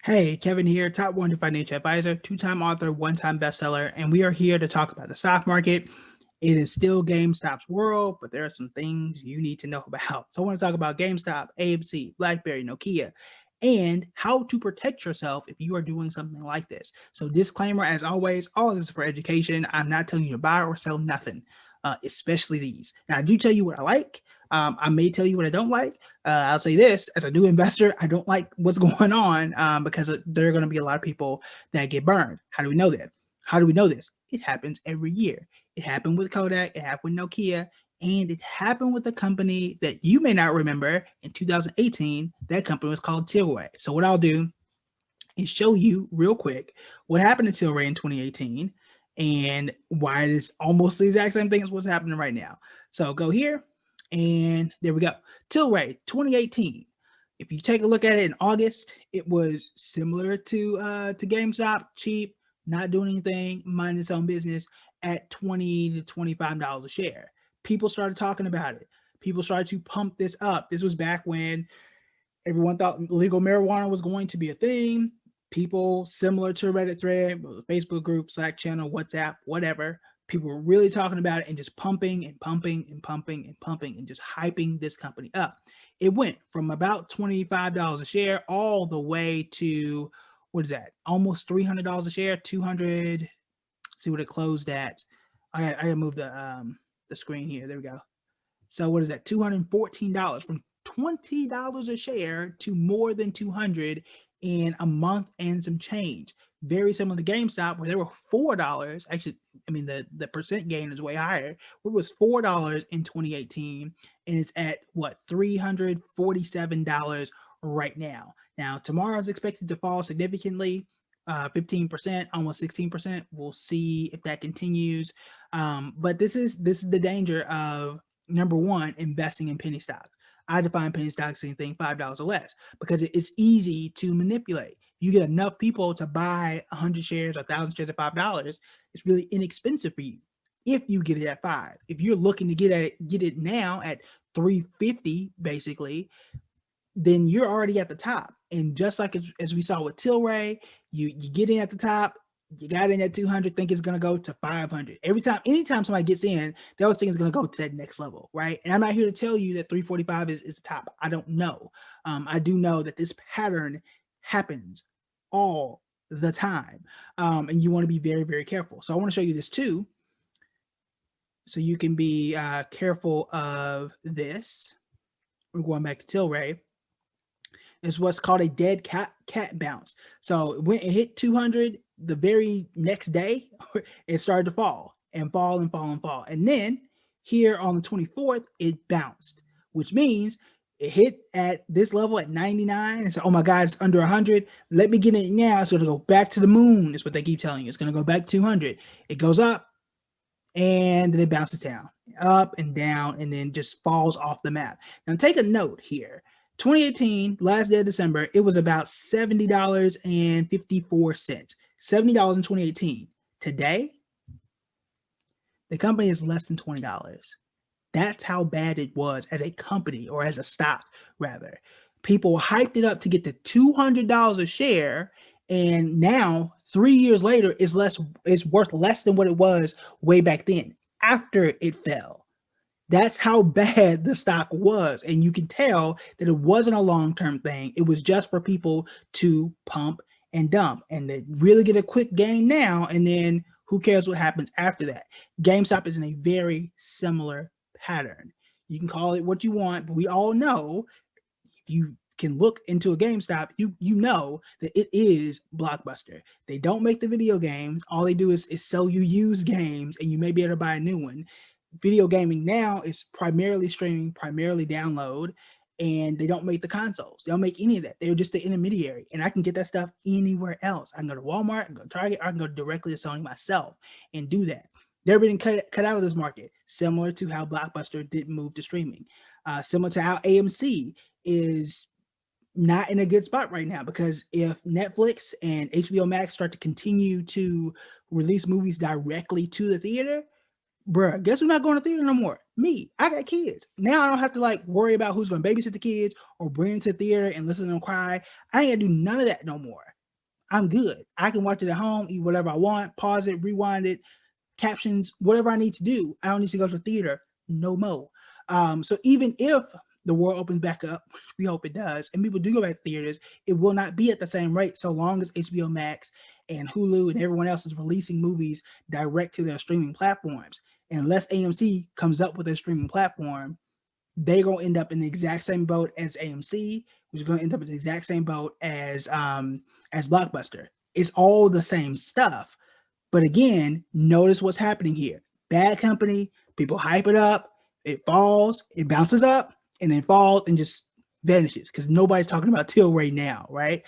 Hey, Kevin here, top 100 financial advisor, two-time author, one-time bestseller, and we are here to talk about the stock market. It is still GameStop's world, but there are some things you need to know about. So I want to talk about GameStop, AMC, BlackBerry, Nokia, and how to protect yourself if you are doing something like this. So disclaimer, as always, all this is for education. I'm not telling you to buy or sell nothing, especially these. Now, I do tell you what I like. I may tell you what I don't like. I'll say this, as a new investor, I don't like what's going on because there are going to be a lot of people that get burned. How do we know that? How do we know this? It happens every year. It happened with Kodak, it happened with Nokia, and it happened with a company that you may not remember in 2018. That company was called Tilray. So what I'll do is show you real quick what happened to Tilray in 2018 and why it is almost the exact same thing as what's happening right now. So go here, and there we go. Tilray 2018. If you take a look at it in August, it was similar to GameStop, cheap, not doing anything, minding its own business at $20 to $25 a share. People started talking about it. People started to pump this up. This was back when everyone thought legal marijuana was going to be a thing. People similar to Reddit thread, Facebook group, Slack channel, WhatsApp, whatever. People were really talking about it and just pumping and pumping and pumping and pumping and just hyping this company up. It went from about $25 a share all the way to, what is that? Almost $300 a share, 200. See what it closed at. I gotta move the screen here. There we go. So what is that? $214 from $20 a share to more than 200 in a month and some change. Very similar to GameStop, where they were $4. Actually, I mean the percent gain is way higher. Where it was $4 in 2018, and it's at what, $347 right now. Now tomorrow is expected to fall significantly. 15%, almost 16%. We'll see if that continues. But this is the danger of, number one, investing in penny stocks. I define penny stocks same thing, $5 or less, because it's easy to manipulate. You get enough people to buy 100 shares or 1,000 shares at $5, it's really inexpensive for you. If you get it at 5, if you're looking to get it now at 350, basically, then you're already at the top. And just like as we saw with Tilray, you get in at the top, you got in at 200, think it's going to go to 500. Anytime somebody gets in, they always think it's going to go to that next level, right? And I'm not here to tell you that 345 is the top. I don't know. I do know that this pattern happens all the time. And you want to be very, very careful. So I want to show you this too, so you can be careful of this. We're going back to Tilray. Is what's called a dead cat bounce. So when it hit 200, the very next day, it started to fall and fall and fall and fall. And then here on the 24th, it bounced, which means it hit at this level at 99 and said, oh my God, it's under 100. Let me get it now. So it'll go back to the moon, is what they keep telling you. It's going to go back to 200. It goes up and then it bounces down, up and down, and then just falls off the map. Now take a note here. 2018, last day of December, it was about $70.54. $70 in 2018. Today, the company is less than $20. That's how bad it was as a company, or as a stock, rather. People hyped it up to get to $200 a share, and now 3 years later, it's worth less than what it was way back then after it fell. That's how bad the stock was. And you can tell that it wasn't a long-term thing. It was just for people to pump and dump, and they really get a quick gain now. And then who cares what happens after that? GameStop is in a very similar pattern. You can call it what you want, but we all know, if you can look into a GameStop, you know that it is Blockbuster. They don't make the video games. All they do is sell you used games, and you may be able to buy a new one. Video gaming now is primarily streaming, primarily download, and they don't make the consoles. They don't make any of that. They're just the intermediary, and I can get that stuff anywhere else. I can go to Walmart, I can go to Target, I can go directly to Sony myself and do that. They're being cut out of this market, similar to how Blockbuster didn't move to streaming, similar to how AMC is not in a good spot right now, because if Netflix and HBO Max start to continue to release movies directly to the theater, bruh, guess who's not going to theater no more? Me. I got kids. Now I don't have to like worry about who's going to babysit the kids or bring them to the theater and listen to them cry. I ain't got to do none of that no more. I'm good. I can watch it at home, eat whatever I want, pause it, rewind it, captions, whatever I need to do. I don't need to go to the theater no more. So even if the world opens back up, we hope it does, and people do go back to theaters, it will not be at the same rate so long as HBO Max and Hulu and everyone else is releasing movies direct to their streaming platforms. Unless AMC comes up with a streaming platform, they're going to end up in the exact same boat as AMC, which is going to end up in the exact same boat as Blockbuster. It's all the same stuff. But again, notice what's happening here. Bad company, people hype it up, it falls, it bounces up, and then falls and just vanishes because nobody's talking about Tilray now, right?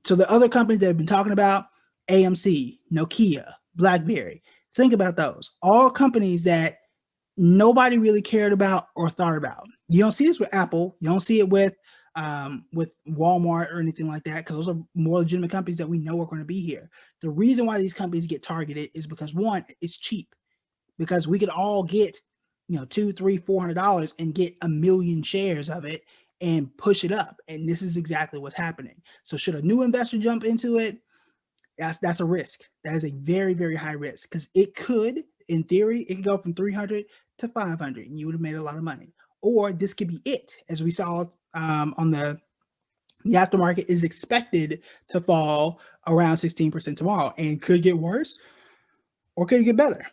So the other companies that have been talking about, AMC, Nokia, BlackBerry, think about those. All companies that nobody really cared about or thought about. You don't see this with Apple. You don't see it with Walmart or anything like that because those are more legitimate companies that we know are going to be here. The reason why these companies get targeted is because one, it's cheap, because we could all get, $200, $300, $400 and get 1 million shares of it and push it up. And this is exactly what's happening. So should a new investor jump into it? That's a risk. That is a very, very high risk because it could, in theory, it could go from 300 to 500 and you would have made a lot of money. Or this could be it, as we saw on the aftermarket is expected to fall around 16% tomorrow and could get worse or could get better.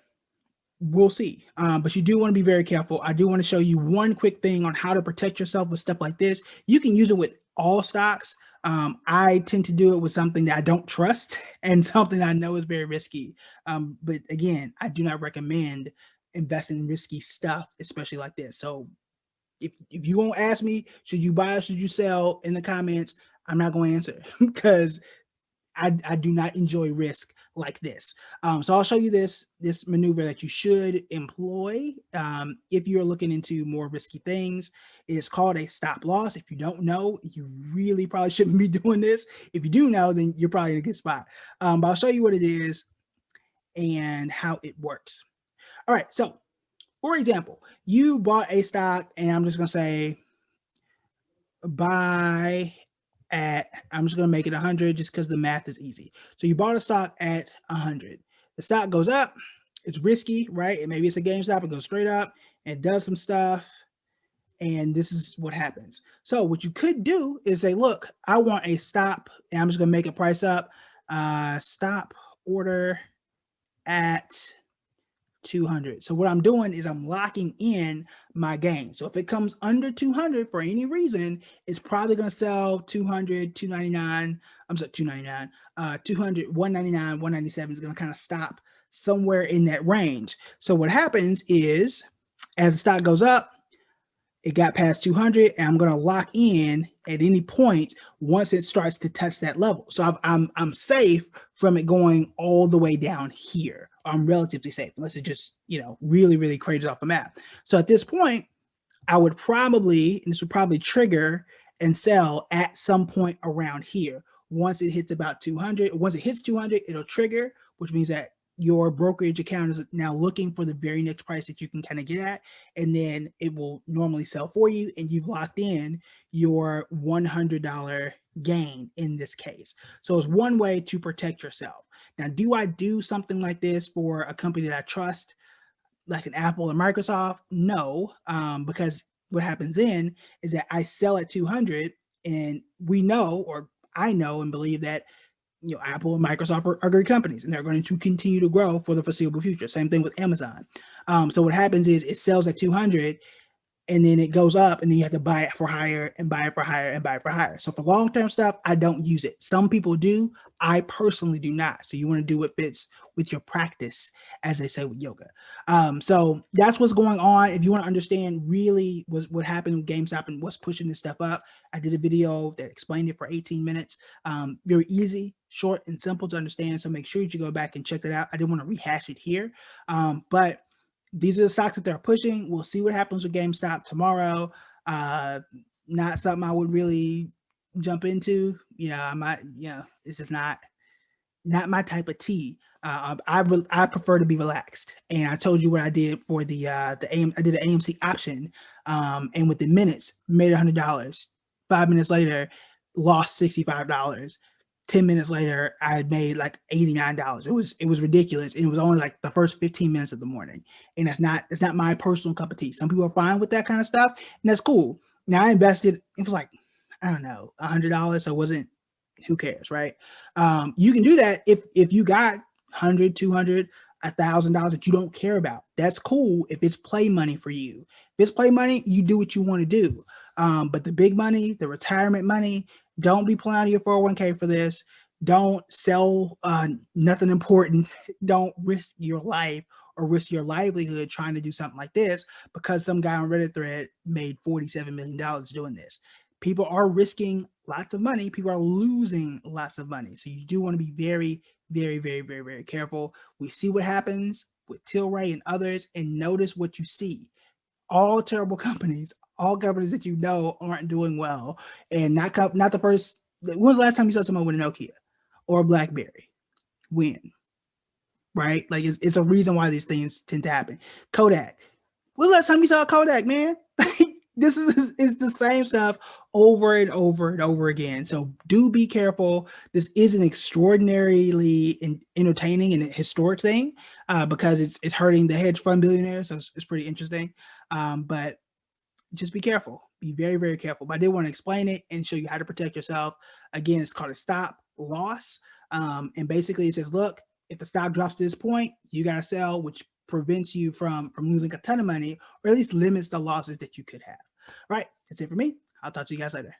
We'll see. But you do want to be very careful. I do want to show you one quick thing on how to protect yourself with stuff like this. You can use it with all stocks. I tend to do it with something that I don't trust and something I know is very risky. But again, I do not recommend investing in risky stuff, especially like this. So if you won't ask me, should you buy or should you sell in the comments, I'm not going to answer because I do not enjoy risk like this. So I'll show you this maneuver that you should employ if you're looking into more risky things. It's called a stop loss. If you don't know, you really probably shouldn't be doing this. If you do know, then you're probably in a good spot. But I'll show you what it is and how it works. All right, so for example, you bought a stock, and I'm just going to say buy at, I'm just going to make it 100 just because the math is easy. So you bought a stock at 100. The stock goes up. It's risky, right? And maybe it's a GameStop. It goes straight up and does some stuff. And this is what happens. So what you could do is say, look, I want a stop, and I'm just going to make a price up. Stop order at 200. So what I'm doing is I'm locking in my gain. So if it comes under 200 for any reason, it's probably going to sell 200, 299. I'm sorry, 299, 200, 199, 197 is going to kind of stop somewhere in that range. So what happens is as the stock goes up, it got past 200 and I'm going to lock in at any point once it starts to touch that level. So I'm safe from it going all the way down here. I'm relatively safe unless it just, really, really craters off the map. So at this point, I would probably, and this would probably trigger and sell at some point around here. Once it hits about 200, once it hits 200, it'll trigger, which means that your brokerage account is now looking for the very next price that you can kind of get at, and then it will normally sell for you, and you've locked in your $100 gain in this case. So it's one way to protect yourself. Now, do I do something like this for a company that I trust, like an Apple or Microsoft? No, because what happens then is that I sell at 200, and we know, or I know and believe that Apple and Microsoft are great companies, and they're going to continue to grow for the foreseeable future. Same thing with Amazon. So what happens is it sells at 200, and then it goes up, and then you have to buy it for higher and buy it for higher and buy it for higher. So for long-term stuff, I don't use it. Some people do. I personally do not. So you want to do what fits with your practice, as they say with yoga. So that's what's going on. If you want to understand really what happened with GameStop and what's pushing this stuff up, I did a video that explained it for 18 minutes. Very easy, short, and simple to understand. So make sure you go back and check that out. I didn't want to rehash it here, but these are the stocks that they're pushing. We'll see what happens with GameStop tomorrow. Not something I would really jump into. I might, it's just not not my type of tea. I prefer to be relaxed, and I told you what I did for I did an AMC option, and within minutes made $100. 5 minutes later, lost $65. 10 minutes later, I had made like $89. It was ridiculous. It was only like the first 15 minutes of the morning, and it's not my personal cup of tea. Some people are fine with that kind of stuff, and that's cool. Now I invested. It was like, I don't know, $100, so it wasn't, who cares, right? You can do that if you got 100, 200, $1,000 that you don't care about. That's cool if it's play money for you. If it's play money, you do what you want to do. But the big money, the retirement money, don't be pulling out of your 401k for this. Don't sell nothing important. Don't risk your life or risk your livelihood trying to do something like this because some guy on Reddit thread made $47 million doing this. People are risking lots of money. People are losing lots of money. So you do want to be very, very, very, very, very careful. We see what happens with Tilray and others, and notice what you see. All terrible companies, all companies that you know aren't doing well, and not the first. When was the last time you saw someone with a Nokia or a BlackBerry? When? Right? Like it's a reason why these things tend to happen. Kodak. When was the last time you saw a Kodak, man? This is the same stuff over and over and over again. So do be careful. This is an extraordinarily entertaining and historic thing because it's hurting the hedge fund billionaires. So it's pretty interesting. But just be careful. Be very, very careful. But I did want to explain it and show you how to protect yourself. Again, it's called a stop loss. And basically it says, look, if the stock drops to this point, you got to sell, which prevents you from losing a ton of money, or at least limits the losses that you could have. All right, that's it for me. I'll talk to you guys later.